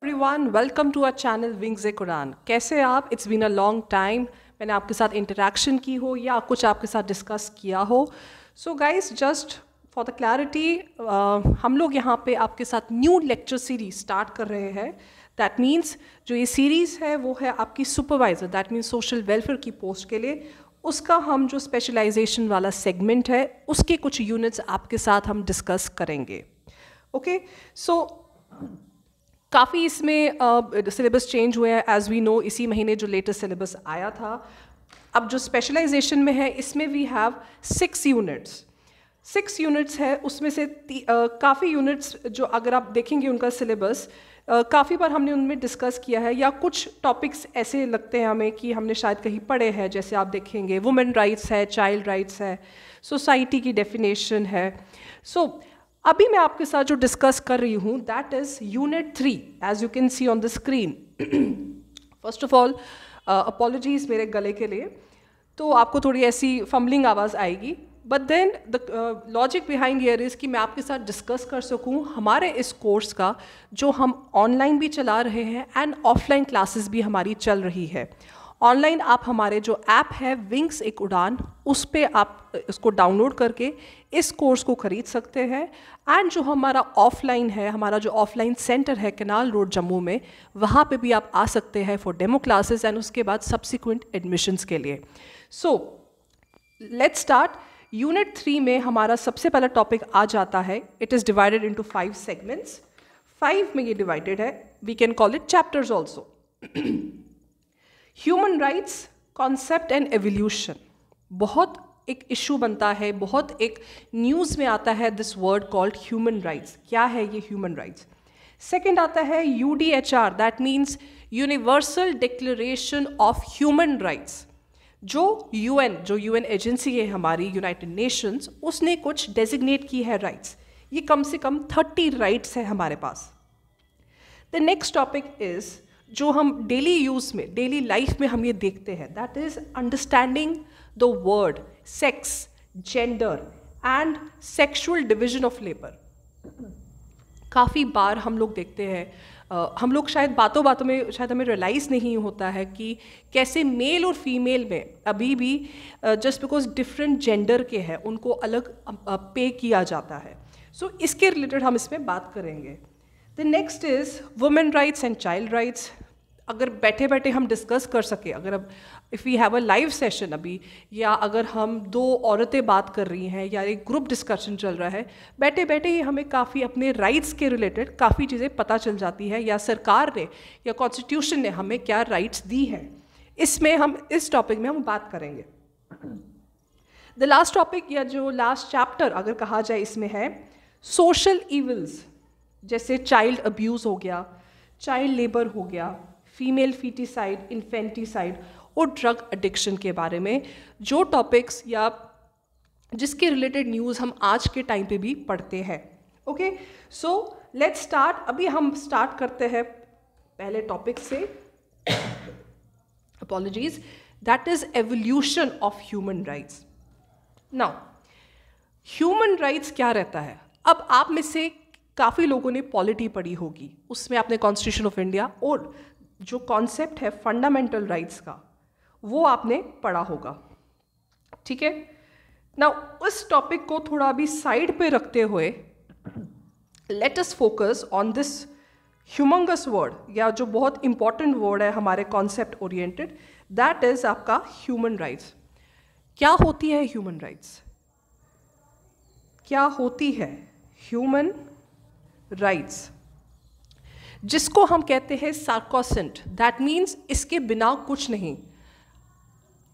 Everyone welcome to our channel wings a कुरान। कैसे आप? It's been a long time मैंने आपके साथ इंटरेक्शन की हो या कुछ आपके साथ डिस्कस किया हो। So guys, just for the clarity, हम लोग यहाँ पे आपके साथ न्यू लेक्चर सीरीज स्टार्ट कर रहे हैं। दैट मीन्स जो ये सीरीज़ है वो है आपकी supervisor, that means social welfare की पोस्ट के लिए। उसका हम जो स्पेशलाइजेशन वाला सेगमेंट है उसके कुछ यूनिट्स आपके साथ हम डिस्कस करेंगे। ओके, सो काफ़ी इसमें सिलेबस चेंज हुए हैं एज वी नो। इसी महीने जो लेटेस्ट सिलेबस आया था, अब जो स्पेशलाइजेशन में है इसमें वी हैव 6 यूनिट्स। 6 यूनिट्स है, उसमें से काफ़ी यूनिट्स जो अगर आप देखेंगे उनका सिलेबस काफ़ी बार हमने उनमें डिस्कस किया है, या कुछ टॉपिक्स ऐसे लगते हैं हमें कि हमने शायद कहीं पढ़े हैं। जैसे आप देखेंगे वुमेन राइट्स है, चाइल्ड राइट्स है, सोसाइटी की डेफिनेशन है। सो अभी मैं आपके साथ जो डिस्कस कर रही हूँ that is unit 3, as you can see on the screen. First of all apologies मेरे गले के लिए, तो आपको थोड़ी ऐसी फम्बलिंग आवाज़ आएगी, but then the logic behind here is कि मैं आपके साथ डिस्कस कर सकूँ हमारे इस कोर्स का, जो हम ऑनलाइन भी चला रहे हैं एंड ऑफलाइन क्लासेस भी हमारी चल रही है। ऑनलाइन आप हमारे जो ऐप है विंग्स एक उड़ान, उस पर आप इसको डाउनलोड करके इस कोर्स को ख़रीद सकते हैं। एंड जो हमारा ऑफलाइन है, हमारा जो ऑफलाइन सेंटर है कैनाल रोड जम्मू में, वहाँ पे भी आप आ सकते हैं फॉर डेमो क्लासेस एंड उसके बाद सब्सिक्वेंट एडमिशन्स के लिए। So let's start. यूनिट 3 में हमारा सबसे पहला टॉपिक आ जाता है, it is divided into 5 segments. 5 में ये डिवाइडेड है, we can call it chapters also. Human rights, concept and evolution, बहुत एक इशू बनता है, बहुत एक न्यूज़ में आता है this word called human rights. क्या है ये ह्यूमन राइट्स? सेकंड आता है UDHR, that means universal declaration of human rights. जो यूएन एजेंसी है हमारी, यूनाइटेड नेशंस, उसने कुछ डेजिग्नेट की है राइट्स। ये कम से कम 30 राइट्स है हमारे पास। द नेक्स्ट टॉपिक इज़ जो हम डेली यूज़ में, डेली लाइफ में हम ये देखते हैं, that is understanding the word sex, gender and sexual division of labour. काफ़ी बार हम लोग देखते हैं, हम लोग शायद बातों बातों में शायद हमें रियलाइज़ नहीं होता है कि कैसे मेल और फीमेल में अभी भी जस्ट बिकॉज डिफरेंट जेंडर के हैं उनको अलग पे किया जाता है। सो इसके रिलेटेड हम इसमें बात करेंगे। The next is women rights and child rights. अगर बैठे बैठे हम डिस्कस कर सके, अगर अब if we have a live session अभी, या अगर हम 2 औरतें बात कर रही हैं या एक ग्रुप डिस्कशन चल रहा है, बैठे बैठे ही हमें काफ़ी अपने राइट्स के रिलेटेड काफ़ी चीज़ें पता चल जाती है, या सरकार ने या कॉन्स्टिट्यूशन ने हमें क्या राइट्स दी हैं। इसमें हम इस टॉपिक में हम बात करेंगे। द लास्ट टॉपिक या जो लास्ट चैप्टर अगर कहा जाए इसमें है सोशल इविल्स, जैसे चाइल्ड अब्यूज़ हो गया, चाइल्ड लेबर हो गया, फीमेल फीटिसाइड, इन्फेंटिसाइड और ड्रग एडिक्शन के बारे में, जो टॉपिक्स या जिसके रिलेटेड न्यूज़ हम आज के टाइम पे भी पढ़ते हैं। Okay, so let's start. अभी हम स्टार्ट करते हैं पहले टॉपिक से, apologies, that is evolution of human rights. Now human rights क्या रहता है? अब आप में से काफ़ी लोगों ने पॉलिटी पढ़ी होगी, उसमें आपने कॉन्स्टिट्यूशन ऑफ इंडिया और जो कॉन्सेप्ट है फंडामेंटल राइट्स का वो आपने पढ़ा होगा। ठीक है, नाउ उस टॉपिक को थोड़ा अभी साइड पे रखते हुए let us focus on this humongous word, या जो बहुत इंपॉर्टेंट वर्ड है हमारे कॉन्सेप्ट ओरिएंटेड, दैट इज आपका ह्यूमन राइट्स। क्या होती है ह्यूमन राइट्स? क्या होती है ह्यूमन राइट्स? जिसको हम कहते हैं सार्कोसेंट, दैट मीन्स इसके बिना कुछ नहीं।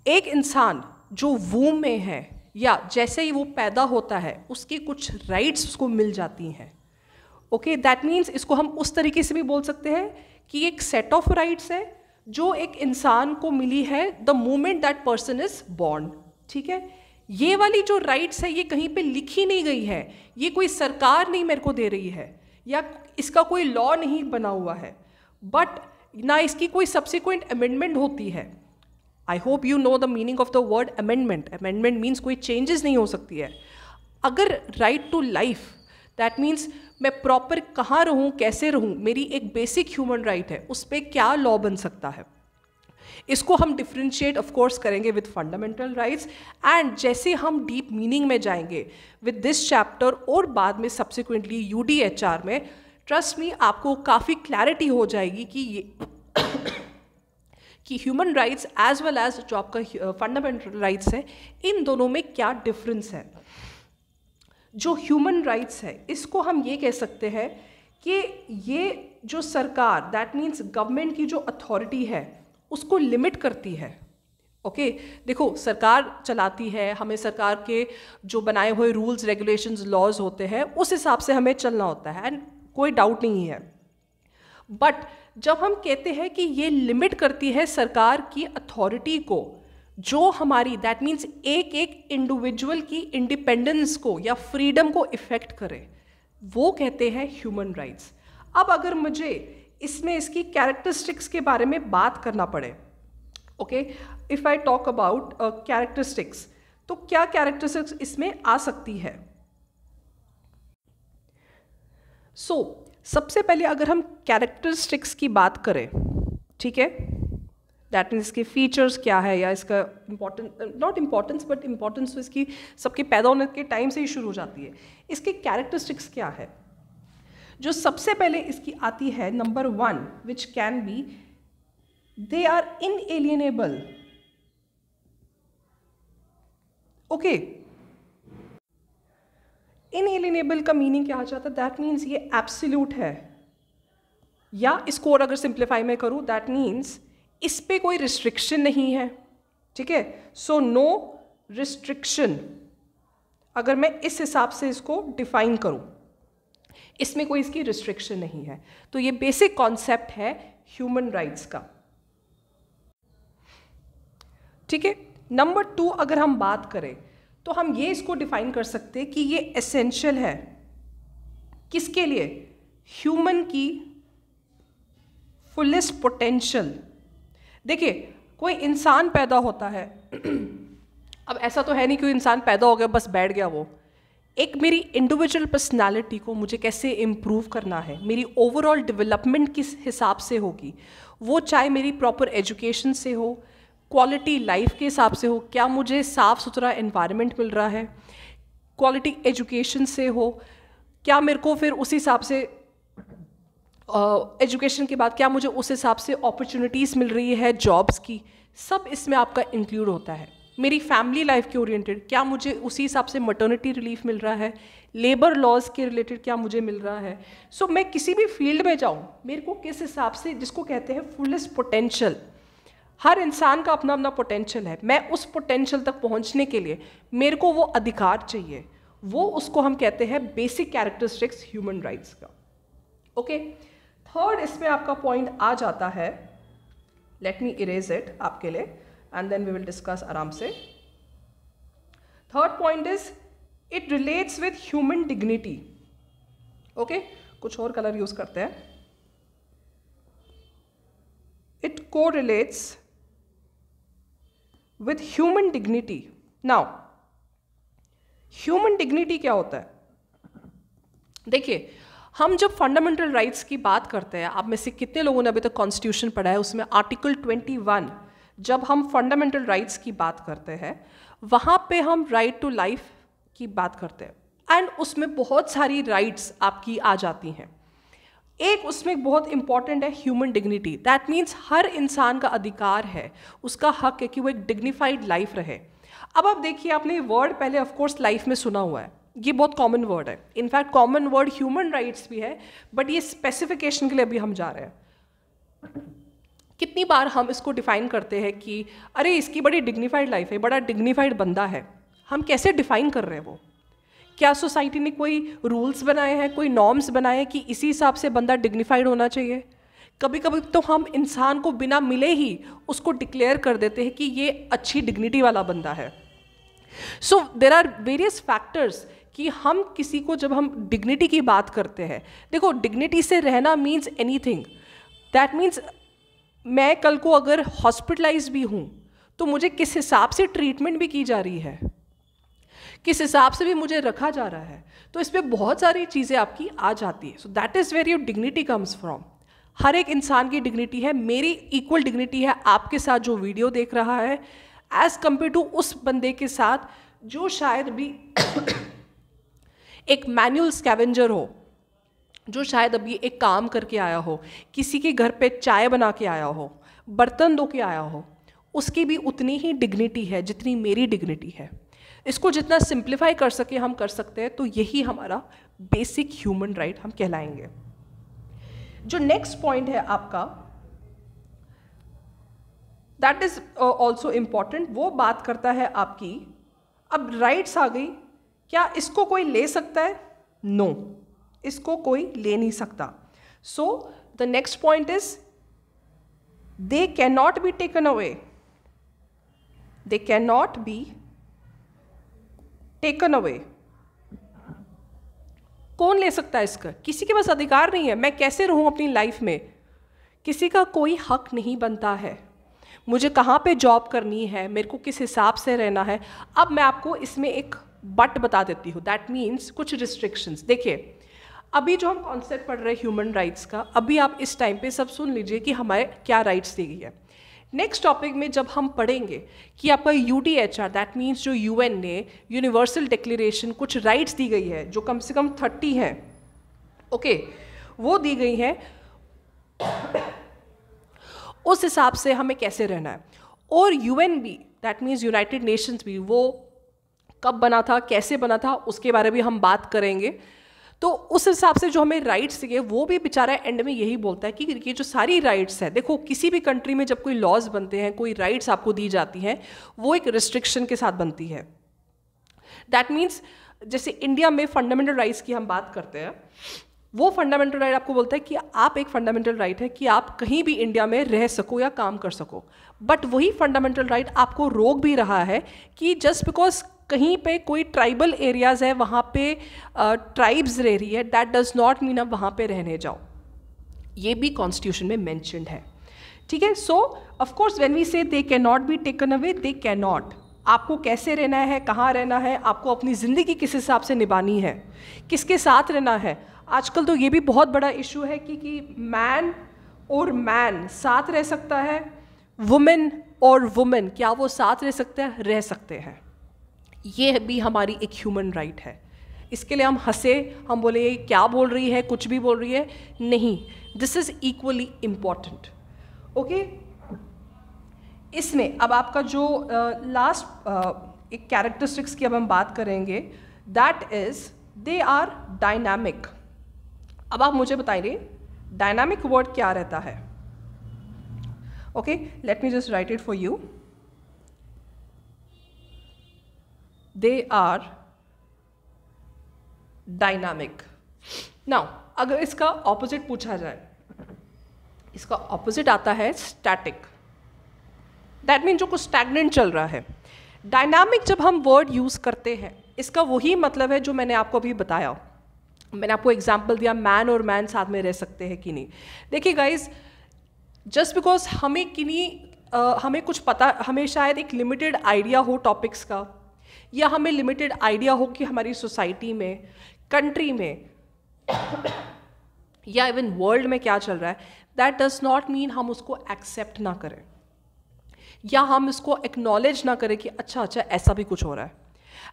एक इंसान जो वूम में है या जैसे ही वो पैदा होता है उसकी कुछ राइट्स उसको मिल जाती हैं। ओके, दैट मीन्स इसको हम उस तरीके से भी बोल सकते हैं कि एक सेट ऑफ राइट्स है जो एक इंसान को मिली है the moment that person is born. ठीक है, ये वाली जो राइट्स है ये कहीं पे लिखी नहीं गई है, ये कोई सरकार नहीं मेरे को दे रही है, या इसका कोई लॉ नहीं बना हुआ है, बट ना इसकी कोई सब्सिक्वेंट अमेंडमेंट होती है। I hope you know the meaning of the word amendment. Amendment means कोई चेंजेस नहीं हो सकती है। अगर right to life that means मैं प्रॉपर कहाँ रहूँ, कैसे रहूँ, मेरी एक बेसिक ह्यूमन राइट है, उस पर क्या लॉ बन सकता है। इसको हम डिफ्रेंशिएट ऑफ कोर्स करेंगे विद फंडामेंटल राइट्स, एंड जैसे हम डीप मीनिंग में जाएंगे विद दिस चैप्टर और बाद में सब्सिक्वेंटली UDHR में, ट्रस्ट मी आपको काफ़ी क्लैरिटी हो जाएगी कि ये कि human rights as well as जो आपका फंडामेंटल राइट्स है, इन दोनों में क्या डिफरेंस है। जो ह्यूमन राइट्स है इसको हम ये कह सकते हैं कि ये जो सरकार, दैट मीन्स गवर्नमेंट की जो अथॉरिटी है उसको लिमिट करती है। ओके देखो सरकार चलाती है, हमें सरकार के जो बनाए हुए रूल्स रेगुलेशंस लॉज होते हैं उस हिसाब से हमें चलना होता है, एंड कोई डाउट नहीं है। बट जब हम कहते हैं कि ये लिमिट करती है सरकार की अथॉरिटी को, जो हमारी दैट मीन्स एक एक इंडिविजुअल की इंडिपेंडेंस को या फ्रीडम को इफेक्ट करे, वो कहते हैं ह्यूमन राइट्स। अब अगर मुझे इसमें इसकी कैरेक्टरिस्टिक्स के बारे में बात करना पड़े, okay if I talk about characteristics, तो क्या कैरेक्टरिस्टिक्स इसमें आ सकती है। सबसे पहले अगर हम कैरेक्टरिस्टिक्स की बात करें, ठीक है, दैट मीन्स इसके फीचर्स क्या है या इसका नॉट इम्पॉर्टेंस बट इम्पॉर्टेंस तो इसकी सबके पैदा होने के टाइम से ही शुरू हो जाती है। इसकी कैरेक्टरिस्टिक्स क्या है, जो सबसे पहले इसकी आती है number 1 which can be they are inalienable. Okay inalienable का मीनिंग क्या आ जाता है, दैट मीन्स ये एब्सोल्यूट है, या इसको और अगर सिंप्लीफाई में करूँ दैट मीन्स इस पे कोई रिस्ट्रिक्शन नहीं है, ठीक है। सो नो रिस्ट्रिक्शन, अगर मैं इस हिसाब से इसको डिफाइन करूँ, इसमें कोई इसकी रिस्ट्रिक्शन नहीं है। तो ये बेसिक कॉन्सेप्ट है ह्यूमन राइट्स का, ठीक है। नंबर 2 अगर हम बात करें तो हम ये इसको डिफाइन कर सकते हैं कि ये एसेंशियल है किसके लिए, ह्यूमन की फुलेस्ट पोटेंशियल। देखिए कोई इंसान पैदा होता है अब ऐसा तो है नहीं कोई इंसान पैदा हो गया बस बैठ गया, वो एक मेरी इंडिविजुअल पर्सनालिटी को मुझे कैसे इम्प्रूव करना है, मेरी ओवरऑल डेवलपमेंट किस हिसाब से होगी, वो चाहे मेरी प्रॉपर एजुकेशन से हो, क्वालिटी लाइफ के हिसाब से हो, क्या मुझे साफ़ सुथरा एनवायरनमेंट मिल रहा है, क्वालिटी एजुकेशन से हो, क्या मेरे को फिर उस हिसाब से एजुकेशन के बाद क्या मुझे उस हिसाब से अपॉर्चुनिटीज़ मिल रही है जॉब्स की, सब इसमें आपका इंक्लूड होता है। मेरी फैमिली लाइफ के ओरिएंटेड क्या मुझे उसी हिसाब से मटर्निटी रिलीफ मिल रहा है, लेबर लॉज के रिलेटेड क्या मुझे मिल रहा है। सो मैं किसी भी फील्ड में जाऊँ मेरे को किस हिसाब से, जिसको कहते हैं फुलेस्ट पोटेंशियल, हर इंसान का अपना अपना पोटेंशियल है, मैं उस पोटेंशियल तक पहुंचने के लिए मेरे को वो अधिकार चाहिए, वो उसको हम कहते हैं बेसिक कैरेक्टरिस्टिक्स ह्यूमन राइट्स का। ओके थर्ड इसमें आपका पॉइंट आ जाता है, लेट मी इरेज इट आपके लिए and then we will discuss आराम से। Third point is it relates with human dignity. Okay कुछ और कलर यूज करते हैं, it correlates with human dignity. Now, human dignity क्या होता है? देखिए हम जब फंडामेंटल राइट्स की बात करते हैं, आप में से कितने लोगों ने अभी तक कॉन्स्टिट्यूशन पढ़ा है, उसमें आर्टिकल 21 जब हम फंडामेंटल राइट्स की बात करते हैं वहाँ पे हम राइट टू लाइफ की बात करते हैं एंड उसमें बहुत सारी राइट्स आपकी आ जाती हैं। एक उसमें बहुत इंपॉर्टेंट है ह्यूमन डिग्निटी, दैट मीन्स हर इंसान का अधिकार है, उसका हक है कि वो एक डिग्निफाइड लाइफ रहे। अब आप देखिए आपने वर्ड पहले ऑफ कोर्स लाइफ में सुना हुआ है, ये बहुत कॉमन वर्ड है, in fact common word human rights भी है, बट ये स्पेसिफिकेशन के लिए अभी हम जा रहे हैं। कितनी बार हम इसको डिफाइन करते हैं कि अरे इसकी बड़ी डिग्निफाइड लाइफ है, बड़ा डिग्निफाइड बंदा है, हम कैसे डिफाइन कर रहे हैं वो, क्या सोसाइटी ने कोई रूल्स बनाए हैं, कोई नॉर्म्स बनाए हैं कि इसी हिसाब से बंदा डिग्निफाइड होना चाहिए। कभी कभी तो हम इंसान को बिना मिले ही उसको डिक्लेयर कर देते हैं कि ये अच्छी डिग्निटी वाला बंदा है। So there are various factors कि हम किसी को जब हम डिग्निटी की बात करते हैं, देखो डिग्निटी से रहना मीन्स एनीथिंग, दैट मीन्स मैं कल को अगर हॉस्पिटलाइज भी हूँ तो मुझे किस हिसाब से ट्रीटमेंट भी की जा रही है, किस हिसाब से भी मुझे रखा जा रहा है, तो इसमें बहुत सारी चीज़ें आपकी आ जाती है. So that is where your dignity comes from. हर एक इंसान की डिग्निटी है, मेरी इक्वल डिग्निटी है आपके साथ जो वीडियो देख रहा है, एज कम्पेयर टू उस बंदे के साथ जो शायद भी एक मैनुअल स्कैवेंजर हो, जो शायद अभी एक काम करके आया हो, किसी के घर पे चाय बना के आया हो, बर्तन धो के आया हो, उसकी भी उतनी ही डिग्निटी है जितनी मेरी डिग्निटी है. इसको जितना सिंप्लीफाई कर सके हम कर सकते हैं, तो यही हमारा बेसिक ह्यूमन राइट हम कहलाएंगे. जो नेक्स्ट पॉइंट है आपका, दैट इज ऑल्सो इम्पॉर्टेंट. वो बात करता है आपकी, अब राइट्स आ गई, क्या इसको कोई ले सकता है? नो, इसको कोई ले नहीं सकता. So the next point is they can not be taken away. They can not be taken away. कौन ले सकता है इसका? किसी के पास अधिकार नहीं है. मैं कैसे रहूं अपनी लाइफ में, किसी का कोई हक नहीं बनता है. मुझे कहाँ पे जॉब करनी है, मेरे को किस हिसाब से रहना है. अब मैं आपको इसमें एक बट बता देती हूँ, दैट मीन्स कुछ रिस्ट्रिक्शंस. देखिए, अभी जो हम कॉन्सेप्ट पढ़ रहे हैं ह्यूमन राइट्स का, अभी आप इस टाइम पे सब सुन लीजिए कि हमारे क्या राइट्स दी गई है. नेक्स्ट टॉपिक में जब हम पढ़ेंगे कि आपका UDHR, दैट मीन्स जो UN ने यूनिवर्सल डिक्लेरेशन कुछ राइट्स दी गई है जो कम से कम 30 हैं, ओके, वो दी गई हैं, उस हिसाब से हमें कैसे रहना है. और UN भी, दैट मीन्स यूनाइटेड नेशंस भी, वो कब बना था, कैसे बना था, उसके बारे में हम बात करेंगे. तो उस हिसाब से जो हमें राइट्स दिए, वो भी बेचारा एंड में यही बोलता है कि ये जो सारी राइट्स है, देखो किसी भी कंट्री में जब कोई लॉज बनते हैं, कोई राइट्स आपको दी जाती हैं, वो एक रिस्ट्रिक्शन के साथ बनती है. दैट मीन्स जैसे इंडिया में फंडामेंटल राइट्स की हम बात करते हैं, वो फंडामेंटल राइट आपको बोलता है कि आप एक फंडामेंटल राइट है कि आप कहीं भी इंडिया में रह सको या काम कर सको. बट वही फंडामेंटल राइट आपको रोक भी रहा है कि जस्ट बिकॉज कहीं पे कोई ट्राइबल एरियाज़ है, वहाँ पे ट्राइब्स रह रही है, दैट डज नॉट मीन आप वहाँ पे रहने जाओ. ये भी कॉन्स्टिट्यूशन में मैंशनड है. ठीक है. सो ऑफकोर्स व्हेन वी से they can not be taken away, they can not. आपको कैसे रहना है, कहाँ रहना है, आपको अपनी ज़िंदगी किस हिसाब से निभानी है, किसके साथ रहना है. आजकल तो ये भी बहुत बड़ा इशू है कि मैन और मैन साथ रह सकता है, वुमेन और वुमेन क्या वो साथ रह सकते हैं? रह सकते हैं. ये भी हमारी एक ह्यूमन राइट है. इसके लिए हम हंसे, हम बोले ये क्या बोल रही है, कुछ भी बोल रही है, नहीं. This is equally important. Okay. इसमें अब आपका जो लास्ट एक कैरेक्टरिस्टिक्स की अब हम बात करेंगे, that is they are dynamic. अब आप मुझे बताइए डायनामिक वर्ड क्या रहता है. Okay, let me just write it for you. They are dynamic. Now, अगर इसका ऑपोजिट पूछा जाए, इसका ऑपोजिट आता है स्टैटिक. दैट मीन जो कुछ स्टैग्नेंट चल रहा है. डायनामिक जब हम वर्ड यूज़ करते हैं, इसका वही मतलब है जो मैंने आपको अभी बताया. मैंने आपको एग्जाम्पल दिया, मैन और मैन साथ में रह सकते हैं कि नहीं. देखिए गाइज, जस्ट बिकॉज हमें कुछ पता, हमें शायद एक लिमिटेड आइडिया हो टॉपिक्स का, या हमें लिमिटेड आइडिया हो कि हमारी सोसाइटी में, कंट्री में या इवन वर्ल्ड में क्या चल रहा है, दैट डज नॉट मीन हम उसको एक्सेप्ट ना करें या हम इसको एक्नॉलेज ना करें कि अच्छा ऐसा भी कुछ हो रहा है.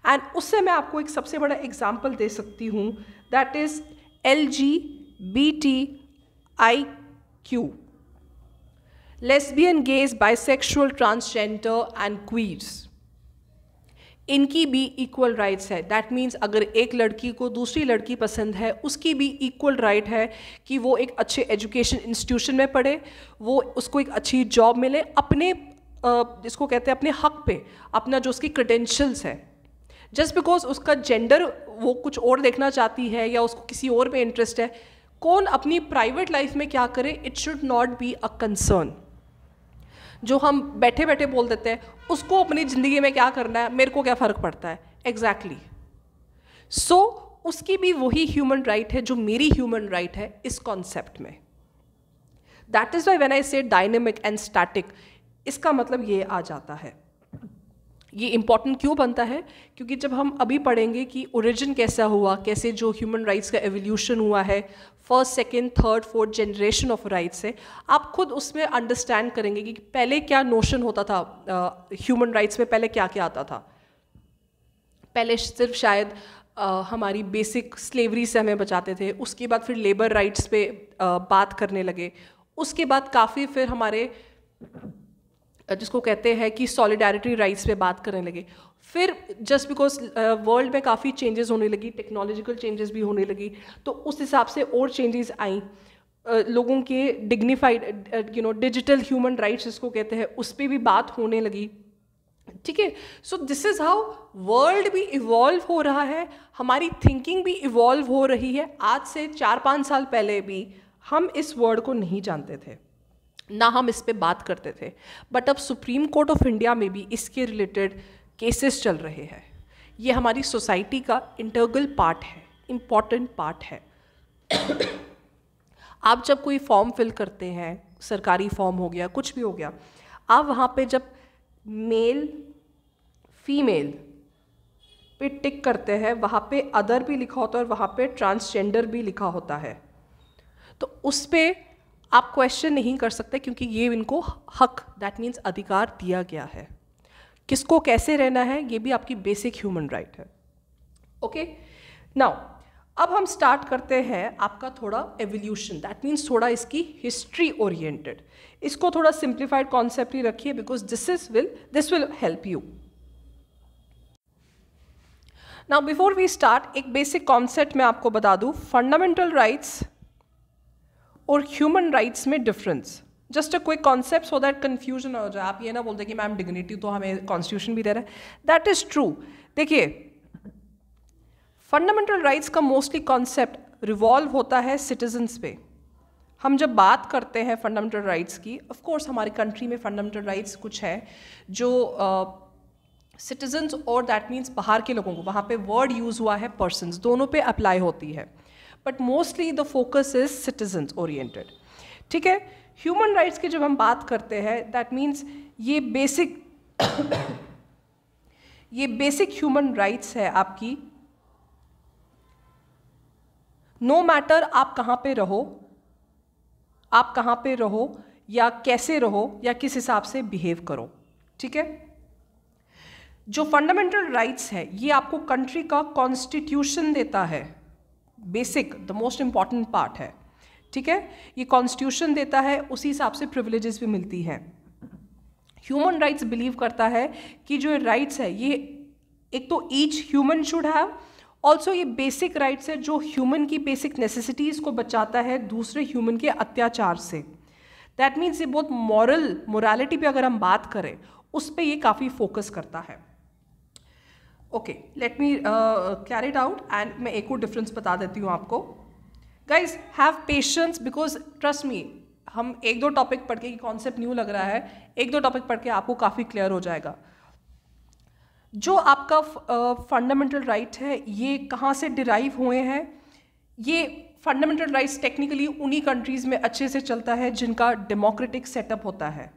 एंड उससे मैं आपको एक सबसे बड़ा एग्जाम्पल दे सकती हूँ, that is LGBTIQ, lesbian, gays, bisexual, transgender and queers. इनकी भी इक्वल राइट्स है. दैट मीन्स अगर एक लड़की को दूसरी लड़की पसंद है, उसकी भी इक्वल राइट है कि वो एक अच्छे एजुकेशन इंस्टीट्यूशन में पढ़े, वो उसको एक अच्छी जॉब मिले, अपने जिसको कहते हैं अपने हक पे, अपना जो उसकी क्रेडेंशियल्स है. जस्ट बिकॉज उसका जेंडर वो कुछ और देखना चाहती है या उसको किसी और पे इंटरेस्ट है, कौन अपनी प्राइवेट लाइफ में क्या करे, it should not be a concern. जो हम बैठे बैठे बोल देते हैं, उसको अपनी ज़िंदगी में क्या करना है, मेरे को क्या फ़र्क पड़ता है. एग्जैक्टली. सो उसकी भी वही ह्यूमन राइट है जो मेरी ह्यूमन राइट है इस कॉन्सेप्ट में. That is why when I से डायनेमिक एंड स्टैटिक, इसका मतलब ये आ जाता है. ये इम्पॉर्टेंट क्यों बनता है? क्योंकि जब हम अभी पढ़ेंगे कि ओरिजिन कैसा हुआ, कैसे जो ह्यूमन राइट्स का एवोल्यूशन हुआ है, first second third fourth generation of rights है, आप खुद उसमें अंडरस्टैंड करेंगे कि पहले क्या नोशन होता था ह्यूमन राइट्स में, पहले क्या क्या आता था। पहले सिर्फ शायद हमारी बेसिक स्लेवरी से हमें बचाते थे, उसके बाद फिर लेबर राइट्स पे बात करने लगे, उसके बाद काफ़ी फिर हमारे जिसको कहते हैं कि सॉलिडारिटी राइट्स पे बात करने लगे। फिर जस्ट बिकॉज वर्ल्ड में काफ़ी चेंजेस होने लगी, टेक्नोलॉजिकल चेंजेस भी होने लगी, तो उस हिसाब से और चेंजेस आई। लोगों के डिग्निफाइड डिजिटल ह्यूमन राइट्स जिसको कहते हैं, उस पर भी बात होने लगी। ठीक है, so this is how world भी इवॉल्व हो रहा है, हमारी थिंकिंग भी इवॉल्व हो रही है। आज से 4-5 साल पहले भी हम इस वर्ड को नहीं जानते थे, ना हम इस पे बात करते थे, बट अब सुप्रीम कोर्ट ऑफ इंडिया में भी इसके रिलेटेड केसेस चल रहे हैं। ये हमारी सोसाइटी का इंटीग्रल पार्ट है, इम्पॉर्टेंट पार्ट है। आप जब कोई फॉर्म फिल करते हैं, सरकारी फॉर्म हो गया, कुछ भी हो गया, आप वहाँ पे जब मेल फीमेल पे टिक करते हैं, वहाँ पे अदर भी लिखा होता है और वहाँ पे ट्रांसजेंडर भी लिखा होता है, तो उस पर आप क्वेश्चन नहीं कर सकते, क्योंकि ये इनको हक, दैट मीन्स अधिकार दिया गया है। किसको कैसे रहना है, ये भी आपकी बेसिक ह्यूमन राइट है। ओके, नाउ अब हम स्टार्ट करते हैं आपका थोड़ा एवोल्यूशन, दैट मीन्स थोड़ा इसकी हिस्ट्री ओरिएंटेड। इसको थोड़ा सिंप्लीफाइड कॉन्सेप्ट ही रखिए, because this will help you. Now before we start, एक बेसिक कॉन्सेप्ट मैं आपको बता दूं, फंडामेंटल राइट्स और ह्यूमन राइट्स में difference. Just a quick concept so that confusion ना हो जाए, आप ये ना बोलते कि मैम डिग्निटी तो हमें कॉन्स्टिट्यूशन भी दे रहा है, दैट इज ट्रू। देखिए, फंडामेंटल राइट्स का मोस्टली कॉन्सेप्ट रिवॉल्व होता है सिटीजन्स पे। हम जब बात करते हैं फंडामेंटल राइट्स की, ऑफ कोर्स हमारी कंट्री में फंडामेंटल राइट्स कुछ है जो सिटीजन्स और दैट मीन्स बाहर के लोगों को, वहाँ पे वर्ड यूज़ हुआ है पर्सन्स, दोनों पे अप्लाई होती है, but mostly the focus is citizens oriented. ठीक है, ह्यूमन राइट्स की जब हम बात करते हैं, दैट मीन्स ये बेसिक ह्यूमन राइट्स है आपकी। नो मैटर आप कहाँ पे रहो या कैसे रहो या किस हिसाब से बिहेव करो। ठीक है, जो फंडामेंटल राइट्स है ये आपको कंट्री का कॉन्स्टिट्यूशन देता है, basic the most important part है। ठीक है, ये कॉन्स्टिट्यूशन देता है, उसी हिसाब से प्रिविलेजेस भी मिलती हैं। ह्यूमन राइट्स बिलीव करता है कि जो राइट्स है ये एक तो each human should have, also ये बेसिक राइट्स है जो ह्यूमन की बेसिक नेसेसिटीज़ को बचाता है दूसरे ह्यूमन के अत्याचार से। दैट मीन्स ये बहुत मोरालिटी पे अगर हम बात करें, उस पर ये काफ़ी फोकस करता है। Okay, let me clear it out and मैं एक और डिफरेंस बता देती हूँ आपको। Guys have patience, because trust me, हम 1-2 टॉपिक पढ़ के, कॉन्सेप्ट न्यू लग रहा है, 1-2 टॉपिक पढ़ के आपको काफ़ी क्लियर हो जाएगा। जो आपका फंडामेंटल राइट है ये कहाँ से डिराइव हुए हैं? ये फंडामेंटल राइट्स टेक्निकली उन्हीं कंट्रीज़ में अच्छे से चलता है जिनका डेमोक्रेटिक सेटअप होता है।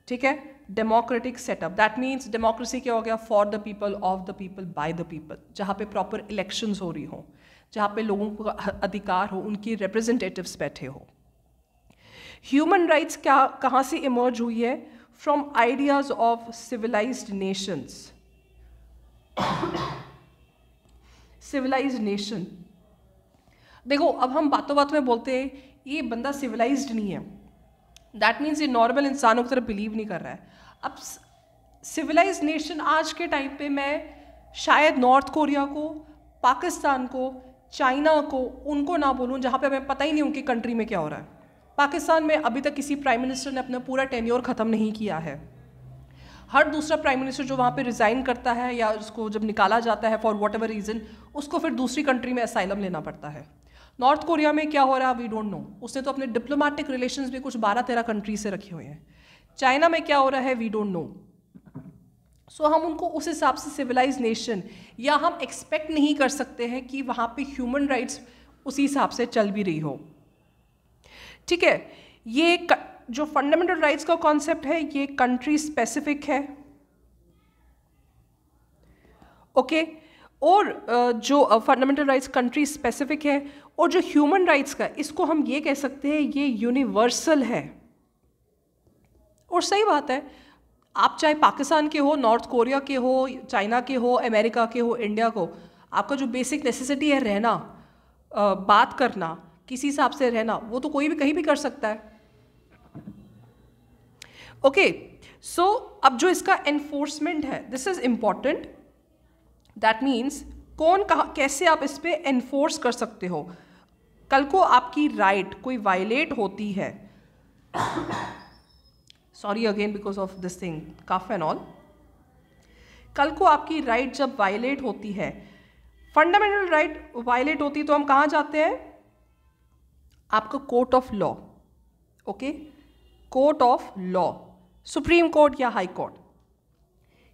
ठीक है, democratic setup, that means democracy क्या हो गया? For the people, of the people, by the people, जहाँ पे प्रॉपर इलेक्शंस हो रही हो, जहाँ पे लोगों को अधिकार हो, उनकी रिप्रेजेंटेटिव्स बैठे हो। ह्यूमन राइट्स कहाँ से इमर्ज हुई है? From ideas of civilised nations. Civilised nation, देखो अब हम बातों बातों में बोलते हैं ये बंदा सिविलाइज्ड नहीं है, दैट मीन्स ये नॉर्मल इंसानों की तरह बिलीव नहीं कर रहा है। अब सिविलाइज्ड नेशन आज के टाइम पे मैं शायद नॉर्थ कोरिया को, पाकिस्तान को, चाइना को, उनको ना बोलूँ जहाँ पे हमें पता ही नहीं उनकी कंट्री में क्या हो रहा है। पाकिस्तान में अभी तक किसी प्राइम मिनिस्टर ने अपना पूरा टेन्योर ख़त्म नहीं किया है। हर दूसरा प्राइम मिनिस्टर जो वहाँ पे रिज़ाइन करता है या उसको जब निकाला जाता है फॉर वॉट एवर रीज़न, उसको फिर दूसरी कंट्री में असाइलम लेना पड़ता है। नॉर्थ कोरिया में क्या हो रहा है वी डोंट नो, उसने तो अपने डिप्लोमेटिक रिलेशंस भी कुछ 12-13 कंट्री से रखे हुए हैं। चाइना में क्या हो रहा है वी डोंट नो। सो हम उनको उस हिसाब से सिविलाइज नेशन, या हम एक्सपेक्ट नहीं कर सकते हैं कि वहाँ पे ह्यूमन राइट्स उसी हिसाब से चल भी रही हो। ठीक है, ये जो फंडामेंटल राइट्स का कॉन्सेप्ट है ये कंट्री स्पेसिफिक है, ओके। और जो फंडामेंटल राइट्स कंट्री स्पेसिफिक है, और जो ह्यूमन राइट्स का, इसको हम ये कह सकते हैं ये यूनिवर्सल है। और सही बात है, आप चाहे पाकिस्तान के हो, नॉर्थ कोरिया के हो, चाइना के हो, अमेरिका के हो, इंडिया को, आपका जो बेसिक नेसेसिटी है रहना, बात करना, किसी हिसाब से रहना, वो तो कोई भी कहीं भी कर सकता है। ओके, सो अब जो इसका एनफोर्समेंट है, this is important. That means कौन कहाँ कैसे आप इस पे एनफोर्स कर सकते हो। कल को आपकी राइट कोई वायलेट होती है, sorry again because of this thing cough and all, कल को आपकी राइट जब वायलेट होती है, फंडामेंटल राइट वायलेट होती है, तो हम कहाँ जाते हैं? आपका court of law. Okay, court of law, supreme court या हाई कोर्ट।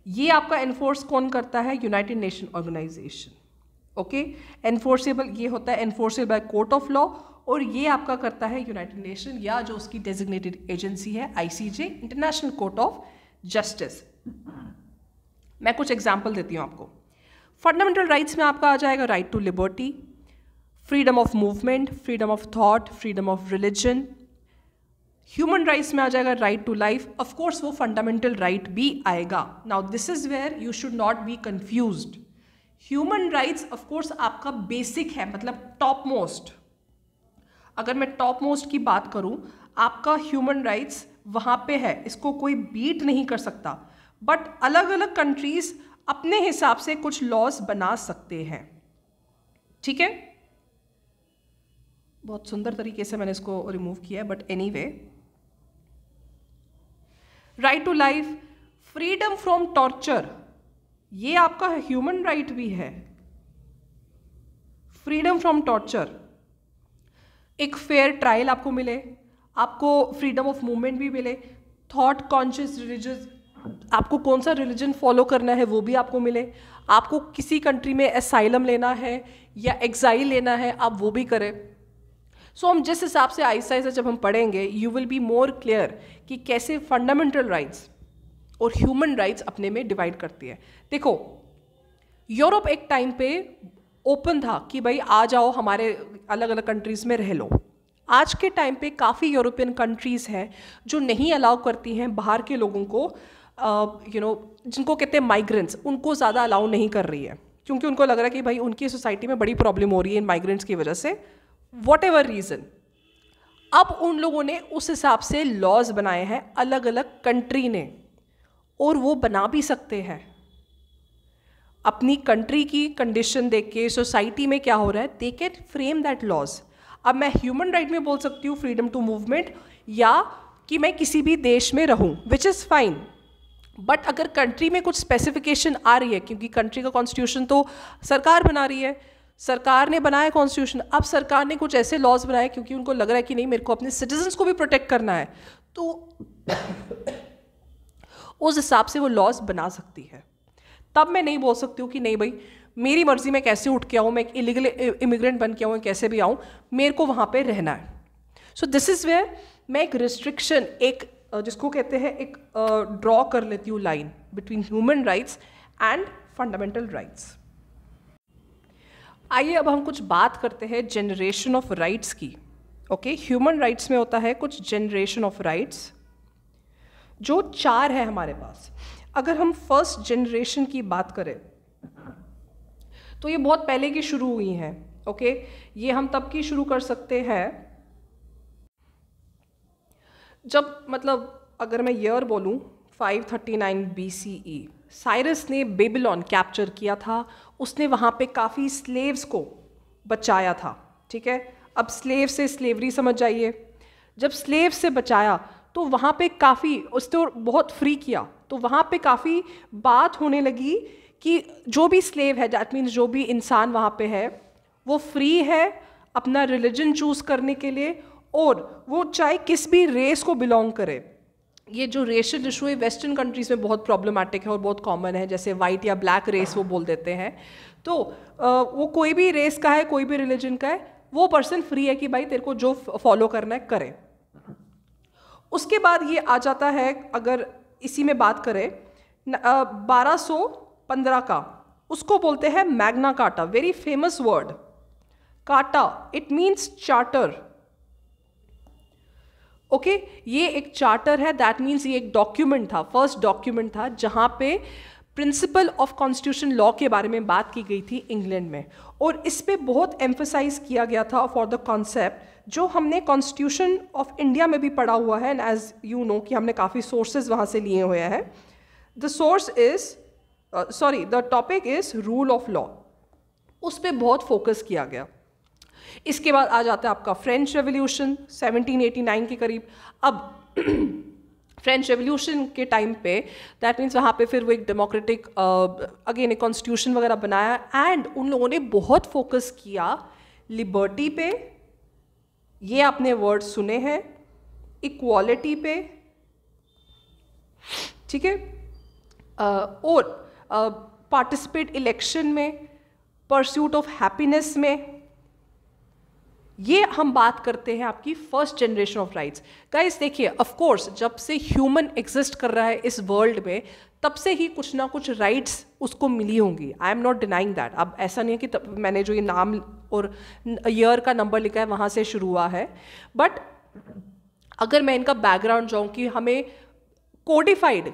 ये आपका एनफोर्स कौन करता है? United nation organisation. Okay, enforceable ये होता है enforceable by court of law, और ये आपका करता है यूनाइटेड नेशन या जो उसकी डेजिग्नेटेड एजेंसी है ICJ, international court of justice. मैं कुछ एग्जांपल देती हूँ आपको। फंडामेंटल राइट्स में आपका आ जाएगा right to liberty, freedom of movement, freedom of thought, freedom of religion. Human rights में आ जाएगा right to life, of course वो फंडामेंटल राइट भी आएगा। Now this is where you should not be confused. Human rights of course आपका basic है, मतलब top most. अगर मैं टॉप मोस्ट की बात करूं, आपका ह्यूमन राइट्स वहां पे है, इसको कोई बीट नहीं कर सकता। बट अलग अलग कंट्रीज अपने हिसाब से कुछ लॉज बना सकते हैं, ठीक है। बहुत सुंदर तरीके से मैंने इसको रिमूव किया है, but anyway, right to life, freedom from torture, ये आपका ह्यूमन राइट भी है। फ्रीडम फ्रॉम टॉर्चर, एक फेयर ट्रायल आपको मिले, आपको फ्रीडम ऑफ मूवमेंट भी मिले, थॉट कॉन्शियस रिलीजियस, आपको कौन सा रिलीजन फॉलो करना है वो भी आपको मिले, आपको किसी कंट्री में एसाइलम लेना है या एग्जाइल लेना है आप वो भी करें। सो हम जिस हिसाब से आहिस्ता आहिस्ता जब हम पढ़ेंगे, you will be more clear कि कैसे फंडामेंटल राइट्स और ह्यूमन राइट्स अपने में डिवाइड करती है। देखो, यूरोप एक टाइम पे ओपन था कि भाई आ जाओ हमारे अलग अलग कंट्रीज़ में रह लो। आज के टाइम पे काफ़ी यूरोपियन कंट्रीज़ हैं जो नहीं अलाउ करती हैं बाहर के लोगों को, जिनको कहते हैं माइग्रेंट्स, उनको ज़्यादा अलाउ नहीं कर रही है, क्योंकि उनको लग रहा है कि भाई उनकी सोसाइटी में बड़ी प्रॉब्लम हो रही है इन माइग्रेंट्स की वजह से, वॉट एवर रीज़न। अब उन लोगों ने उस हिसाब से लॉज बनाए हैं अलग अलग कंट्री ने, और वो बना भी सकते हैं अपनी कंट्री की कंडीशन देख के, सोसाइटी में क्या हो रहा है, they can frame that laws. अब मैं ह्यूमन राइट में बोल सकती हूँ फ्रीडम टू मूवमेंट, या कि मैं किसी भी देश में रहूँ, विच इज़ फाइन। बट अगर कंट्री में कुछ स्पेसिफिकेशन आ रही है, क्योंकि कंट्री का कॉन्स्टिट्यूशन तो सरकार बना रही है, सरकार ने बनाया कॉन्स्टिट्यूशन, अब सरकार ने कुछ ऐसे लॉज बनाए क्योंकि उनको लग रहा है कि नहीं मेरे को अपने सिटीजन्स को भी प्रोटेक्ट करना है, तो उस हिसाब से वो लॉज बना सकती है। तब मैं नहीं बोल सकती हूँ कि नहीं भाई मेरी मर्जी में कैसे उठ के आऊँ, मैं एक इलीगल इमिग्रेंट बन के आऊँ, कैसे भी आऊँ, मेरे को वहाँ पे रहना है। सो दिस इज़ वेयर मैं एक रिस्ट्रिक्शन, एक जिसको कहते हैं एक ड्रॉ कर लेती हूँ line between human rights and fundamental rights. आइए अब हम कुछ बात करते हैं जनरेशन ऑफ राइट्स की। ओके, ह्यूमन राइट्स में होता है कुछ जनरेशन ऑफ राइट्स, जो 4 है हमारे पास। अगर हम फर्स्ट जनरेशन की बात करें तो ये बहुत पहले की शुरू हुई हैं। ओके, ये हम तब की शुरू कर सकते हैं जब, मतलब अगर मैं ईयर बोलूँ 539 BCE, साइरस ने बेबीलोन कैप्चर किया था, उसने वहाँ पे काफ़ी स्लेव्स को बचाया था, ठीक है। अब स्लेव से स्लेवरी समझ जाइए, जब स्लेव से बचाया तो वहाँ पे काफ़ी, उसने बहुत फ्री किया, तो वहाँ पे काफ़ी बात होने लगी कि जो भी स्लेव है, दैट मीन्स जो भी इंसान वहाँ पे है, वो फ्री है अपना रिलीजन चूज़ करने के लिए, और वो चाहे किस भी रेस को बिलोंग करे। ये जो रेशियल इशू है वेस्टर्न कंट्रीज़ में बहुत प्रॉब्लमैटिक है और बहुत कॉमन है, जैसे वाइट या ब्लैक रेस वो बोल देते हैं। तो वो कोई भी रेस का है, कोई भी रिलीजन का है, वो पर्सन फ्री है कि भाई तेरे को जो फॉलो करना है करे। उसके बाद ये आ जाता है, अगर इसी में बात करें 1215 का उसको बोलते हैं Magna carta, very famous word. Carta, it means charter. Okay, ये एक चार्टर है, दैट मीन्स ये एक डॉक्यूमेंट था, फर्स्ट डॉक्यूमेंट था जहाँ पे प्रिंसिपल ऑफ कॉन्स्टिट्यूशन लॉ के बारे में बात की गई थी इंग्लैंड में, और इस पे बहुत एम्फसाइज किया गया था फॉर द कॉन्सेप्ट जो हमने कॉन्स्टिट्यूशन ऑफ इंडिया में भी पढ़ा हुआ है, एंड एज यू नो कि हमने काफ़ी सोर्सेज वहाँ से लिए हुए हैं। The source is the topic is rule of law, उस पर बहुत फोकस किया गया। इसके बाद आ जाता है आपका फ्रेंच रेवोल्यूशन 1789 के करीब। अब फ्रेंच रेवोल्यूशन के टाइम पे दैट मीन्स वहाँ पे फिर वो एक डेमोक्रेटिक अगेन एक कॉन्स्टिट्यूशन वगैरह बनाया, एंड उन लोगों ने बहुत फोकस किया लिबर्टी पे, ये आपने वर्ड सुने हैं, इक्वालिटी पे, ठीक है, और पार्टिसिपेट इलेक्शन में, परस्यूट ऑफ हैप्पीनेस में। ये हम बात करते हैं आपकी first generation of rights. Guys देखिए, ऑफ कोर्स जब से ह्यूमन एग्जिस्ट कर रहा है इस वर्ल्ड में, तब से ही कुछ ना कुछ राइट्स उसको मिली होंगी। I am not denying that. अब ऐसा नहीं है कि मैंने जो ये नाम और ईयर का नंबर लिखा है वहाँ से शुरू हुआ है, बट अगर मैं इनका बैकग्राउंड जाऊँ कि हमें कोडिफाइड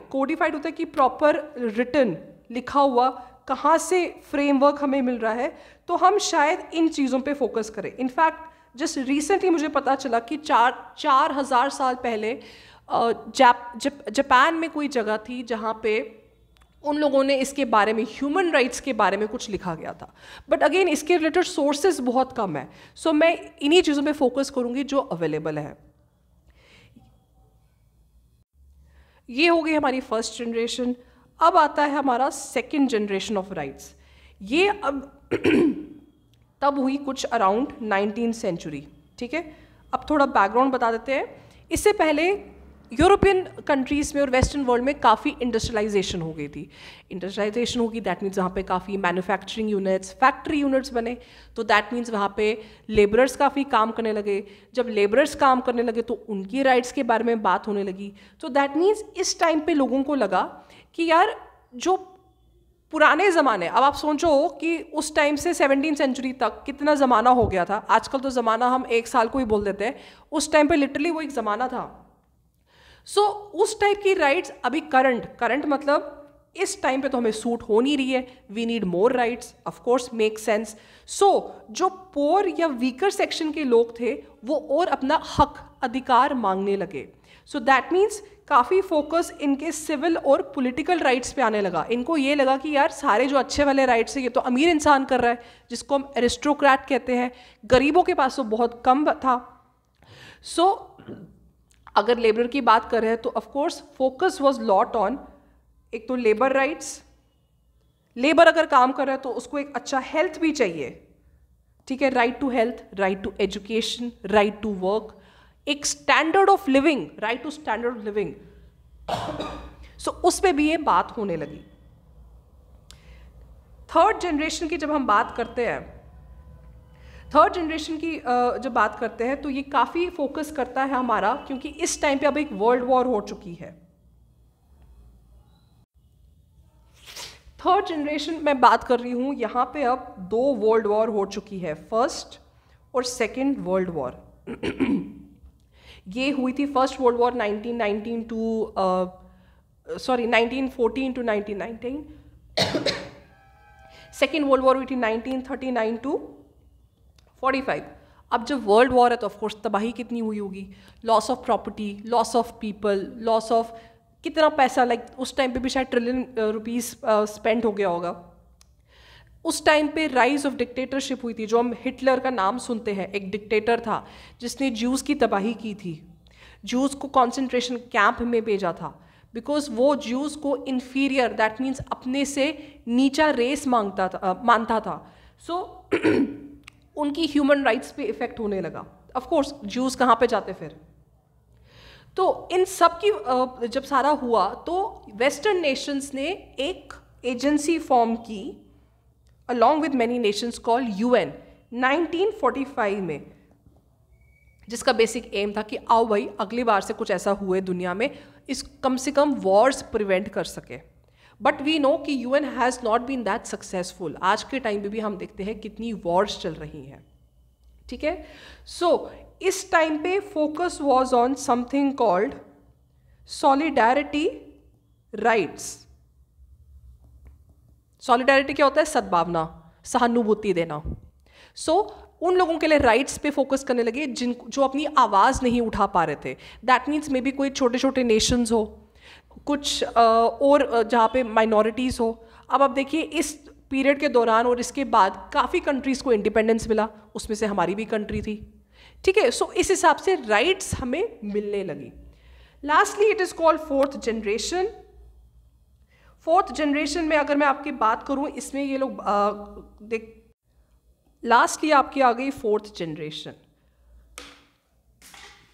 होता है कि प्रॉपर रिटन लिखा हुआ कहाँ से फ्रेमवर्क हमें मिल रहा है, तो हम शायद इन चीज़ों पे फोकस करें। इनफैक्ट जस्ट रिसेंटली मुझे पता चला कि 4,000 साल पहले जापान में कोई जगह थी जहाँ पे उन लोगों ने इसके बारे में, ह्यूमन राइट्स के बारे में कुछ लिखा गया था। बट अगेन इसके रिलेटेड सोर्सेज बहुत कम है, सो मैं इन्हीं चीज़ों पे फोकस करूँगी जो अवेलेबल है। ये हो गई हमारी फर्स्ट जनरेशन। अब आता है हमारा सेकेंड जनरेशन ऑफ राइट्स। ये अब तब हुई कुछ अराउंड 19th सेंचुरी, ठीक है। अब थोड़ा बैकग्राउंड बता देते हैं। इससे पहले यूरोपियन कंट्रीज़ में और वेस्टर्न वर्ल्ड में काफ़ी इंडस्ट्रियलाइजेशन हो गई थी। इंडस्ट्रियलाइजेशन होगी दैट मीन्स वहाँ पे काफ़ी मैन्युफैक्चरिंग यूनिट्स, फैक्ट्री यूनिट्स बने, तो दैट मीन्स वहाँ पे लेबरर्स काफ़ी काम करने लगे। जब लेबरर्स काम करने लगे तो उनकी राइट्स के बारे में बात होने लगी। तो दैट मीन्स इस टाइम पे लोगों को लगा कि यार जो पुराने ज़माने, अब आप सोचो कि उस टाइम से 17th सेंचुरी तक कितना ज़माना हो गया था। आजकल तो ज़माना हम एक साल को ही बोल देते हैं, उस टाइम पे लिटरली वो एक ज़माना था। सो उस टाइप की राइट्स अभी करंट मतलब इस टाइम पे तो हमें सूट हो नहीं रही है। We need more rights, of course make sense. So जो पोर या वीकर सेक्शन के लोग थे वो और अपना हक अधिकार मांगने लगे। सो दैट मीन्स काफ़ी फोकस इनके सिविल और पॉलिटिकल राइट्स पे आने लगा। इनको ये लगा कि यार सारे जो अच्छे वाले राइट्स हैं ये तो अमीर इंसान कर रहा है, जिसको हम एरिस्टोक्रेट कहते हैं। गरीबों के पास तो बहुत कम था। सो अगर लेबर की बात कर रहे हैं तो of course focus was lot on, एक तो लेबर राइट्स, लेबर अगर काम कर रहा है तो उसको एक अच्छा हेल्थ भी चाहिए, ठीक है, right to health, right to education, right to work, एक standard of living, right to standard of living. So उस पे भी ये बात होने लगी। थर्ड जनरेशन की जब हम बात करते हैं, थर्ड जनरेशन की जब बात करते हैं तो ये काफ़ी फोकस करता है हमारा, क्योंकि इस टाइम पे अब एक वर्ल्ड वॉर हो चुकी है। थर्ड जनरेशन मैं बात कर रही हूँ, यहाँ पे अब 2 वर्ल्ड वॉर हो चुकी है, फर्स्ट और सेकेंड वर्ल्ड वॉर। ये हुई थी first world war 1914 to 1919। Second world war हुई थी 1939 टू 45। अब जब वर्ल्ड वॉर है तो ऑफकोर्स तबाही कितनी हुई होगी, loss of property, loss of people, loss of कितना पैसा, लाइक उस टाइम पे भी शायद ट्रिलियन रुपीस स्पेंड हो गया होगा। उस टाइम पे राइज ऑफ डिक्टेटरशिप हुई थी, जो हम हिटलर का नाम सुनते हैं। एक डिक्टेटर था जिसने ज्यूज़ की तबाही की थी, ज्यूज़ को कॉन्सेंट्रेशन कैंप में भेजा था, बिकॉज वो ज्यूज़ को इन्फीरियर, दैट मीन्स अपने से नीचा रेस मानता था। सो उनकी ह्यूमन राइट्स पे इफेक्ट होने लगा। ऑफ कोर्स ज्यूज़ कहाँ पे जाते फिर। तो इन सब की जब सारा हुआ तो वेस्टर्न नेशंस ने एक एजेंसी फॉर्म की along with many nations called UN 1945 में, जिसका बेसिक एम था कि आओ भाई अगली बार से कुछ ऐसा हुए दुनिया में, इस कम से कम वॉर्स प्रिवेंट कर सके। बट वी नो कि UN has not been that successful. आज के टाइम पे भी हम देखते हैं कितनी वॉर्स चल रही हैं, ठीक है। सो इस टाइम पे focus was on something called solidarity rights. Solidarity क्या होता है? सद्भावना, सहानुभूति देना। सो उन लोगों के लिए राइट्स पे फोकस करने लगे जो अपनी आवाज़ नहीं उठा पा रहे थे। दैट मीन्स मे बी कोई छोटे छोटे नेशंस हो, कुछ और जहाँ पे माइनॉरिटीज़ हो। अब आप देखिए इस पीरियड के दौरान और इसके बाद काफ़ी कंट्रीज़ को इंडिपेंडेंस मिला, उसमें से हमारी भी कंट्री थी, ठीक है। सो इस हिसाब से राइट्स हमें मिलने लगी। Lastly it is called fourth generation. Fourth generation में अगर मैं आपकी बात करूँ, इसमें ये लोग लास्टली आपकी आ गई फोर्थ जनरेशन,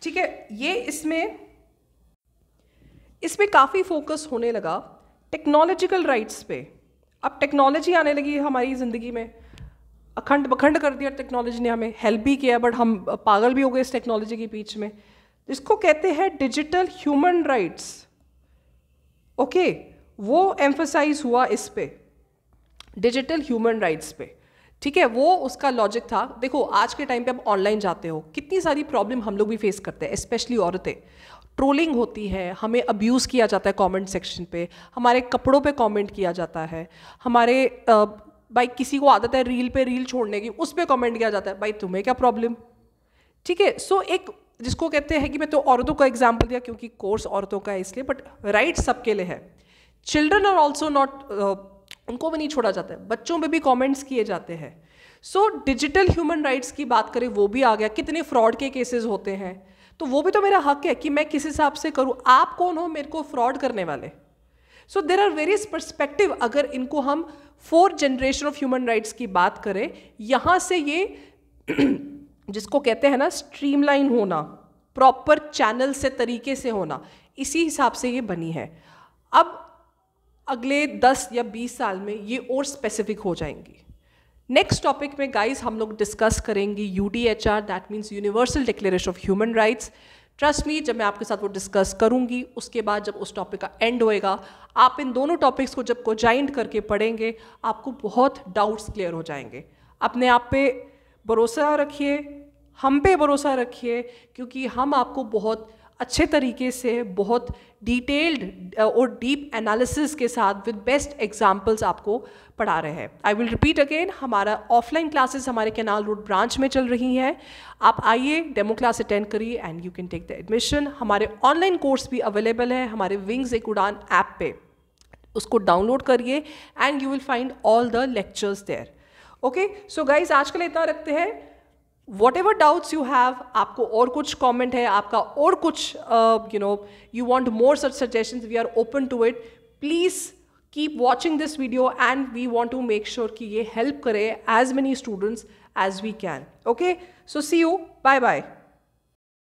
ठीक है। ये इसमें काफ़ी फोकस होने लगा टेक्नोलॉजिकल राइट्स पे। अब टेक्नोलॉजी आने लगी हमारी ज़िंदगी में, अखंड बखंड कर दिया टेक्नोलॉजी ने, हमें हेल्प भी किया बट हम पागल भी हो गए इस टेक्नोलॉजी के बीच में। इसको कहते हैं डिजिटल ह्यूमन राइट्स, ओके। वो एम्फसाइज हुआ इस पे, डिजिटल ह्यूमन राइट्स पे, ठीक है। वो उसका लॉजिक था। देखो आज के टाइम पे आप ऑनलाइन जाते हो, कितनी सारी प्रॉब्लम हम लोग भी फेस करते हैं, स्पेशली औरतें। ट्रोलिंग होती है, हमें अब्यूज़ किया जाता है कमेंट सेक्शन पे, हमारे कपड़ों पे कमेंट किया जाता है, हमारे भाई किसी को आदत है रील पे रील छोड़ने की, उस पर कमेंट किया जाता है, भाई तुम्हें क्या प्रॉब्लम, ठीक है। सो एक जिसको कहते हैं कि मैं तो औरतों का एग्जाम्पल दिया क्योंकि कोर्स औरतों का है इसलिए, बट राइट्स सबके लिए है। चिल्ड्रन आर ऑल्सो नॉट, उनको भी नहीं छोड़ा जाता है, बच्चों पे भी कमेंट्स किए जाते हैं। सो डिजिटल ह्यूमन राइट्स की बात करें, वो भी आ गया। कितने फ्रॉड के केसेस होते हैं, तो वो भी तो मेरा हक है कि मैं किस हिसाब से करूँ। आप कौन हो मेरे को फ्रॉड करने वाले? सो देर आर वेरियस पर्सपेक्टिव। अगर इनको हम fourth generation of human rights की बात करें, यहाँ से ये जिसको कहते हैं ना स्ट्रीमलाइन होना, प्रॉपर चैनल से तरीके से होना, इसी हिसाब से ये बनी है। अब अगले 10 या 20 साल में ये और स्पेसिफिक हो जाएंगी। नेक्स्ट टॉपिक में गाइस हम लोग डिस्कस करेंगे UDHR, that means universal declaration of human rights. Trust me, जब मैं आपके साथ वो डिस्कस करूंगी, उसके बाद जब उस टॉपिक का एंड होएगा, आप इन दोनों टॉपिक्स को जब कोजाइंट करके पढ़ेंगे, आपको बहुत डाउट्स क्लियर हो जाएंगे। अपने आप पे भरोसा रखिए, हम पे भरोसा रखिए, क्योंकि हम आपको बहुत अच्छे तरीके से, बहुत डिटेल्ड और डीप एनालिसिस के साथ विद बेस्ट एग्जाम्पल्स आपको पढ़ा रहे हैं। आई विल रिपीट अगेन, हमारा ऑफलाइन क्लासेस हमारे कैनाल रोड ब्रांच में चल रही हैं। आप आइए, डेमो क्लास अटेंड करिए and you can take the admission. हमारे ऑनलाइन कोर्स भी अवेलेबल है हमारे विंग्स एक उड़ान ऐप पे, उसको डाउनलोड करिए and you will find all the lectures there. Okay, so guys आज के लिए इतना रखते हैं। whatever doubts you have, आपको और कुछ comment है, आपका और कुछ you want more such suggestions, we are open to it. Please keep watching this video and we want to make sure कि ये help करे as many students as we can. Okay, so see you, bye bye.